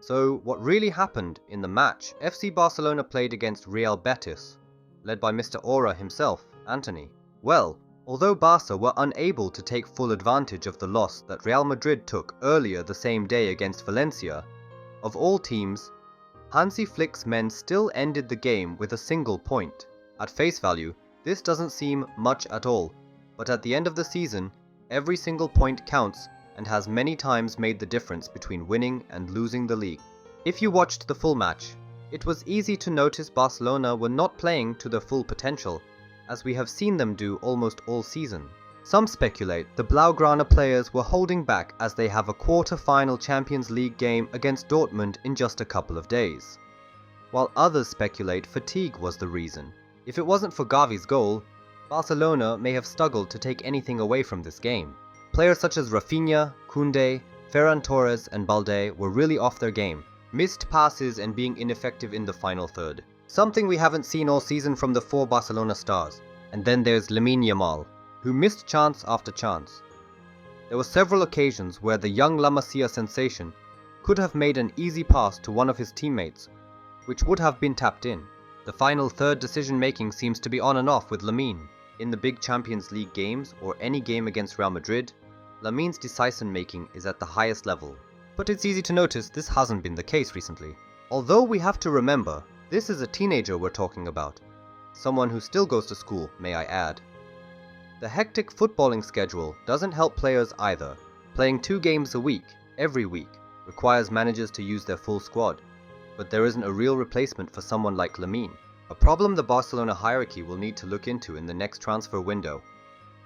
So what really happened in the match FC Barcelona played against Real Betis, led by Mr. Aura himself, Anthony? Well, although Barca were unable to take full advantage of the loss that Real Madrid took earlier the same day against Valencia, of all teams, Hansi Flick's men still ended the game with a single point. At face value, this doesn't seem much at all, but at the end of the season, every single point counts and has many times made the difference between winning and losing the league. If you watched the full match, it was easy to notice Barcelona were not playing to their full potential, as we have seen them do almost all season. Some speculate the Blaugrana players were holding back as they have a quarter-final Champions League game against Dortmund in just a couple of days, while others speculate fatigue was the reason. If it wasn't for Gavi's goal, Barcelona may have struggled to take anything away from this game. Players such as Raphinha, Kounde, Ferran Torres and Balde were really off their game, missed passes and being ineffective in the final third. Something we haven't seen all season from the four Barcelona stars. And then there's Lamine Yamal, who missed chance after chance. There were several occasions where the young La Masia sensation could have made an easy pass to one of his teammates, which would have been tapped in. The final third decision making seems to be on and off with Lamine. In the big Champions League games or any game against Real Madrid, Lamine's decision making is at the highest level. But it's easy to notice this hasn't been the case recently. Although we have to remember, this is a teenager we're talking about. Someone who still goes to school, may I add. The hectic footballing schedule doesn't help players either. Playing 2 games a week, every week, requires managers to use their full squad. But there isn't a real replacement for someone like Lamine. A problem the Barcelona hierarchy will need to look into in the next transfer window.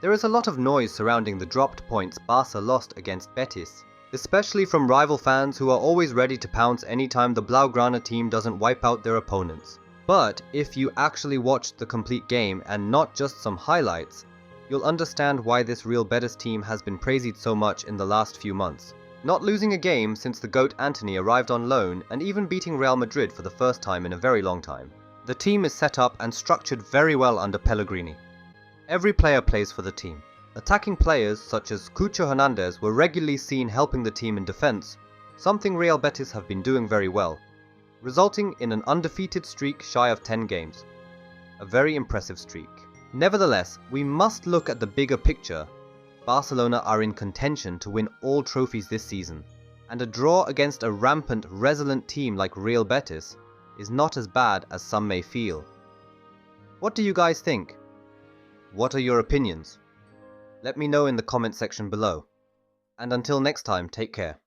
There is a lot of noise surrounding the dropped points Barca lost against Betis, especially from rival fans who are always ready to pounce anytime the Blaugrana team doesn't wipe out their opponents. But if you actually watched the complete game and not just some highlights, you'll understand why this Real Betis team has been praised so much in the last few months. Not losing a game since the GOAT Anthony arrived on loan and even beating Real Madrid for the first time in a very long time. The team is set up and structured very well under Pellegrini. Every player plays for the team. Attacking players such as Cucho Hernandez were regularly seen helping the team in defense, something Real Betis have been doing very well, resulting in an undefeated streak shy of 10 games. A very impressive streak. Nevertheless, we must look at the bigger picture. Barcelona are in contention to win all trophies this season, and a draw against a rampant, resilient team like Real Betis is not as bad as some may feel. What do you guys think? What are your opinions? Let me know in the comment section below. And until next time, take care.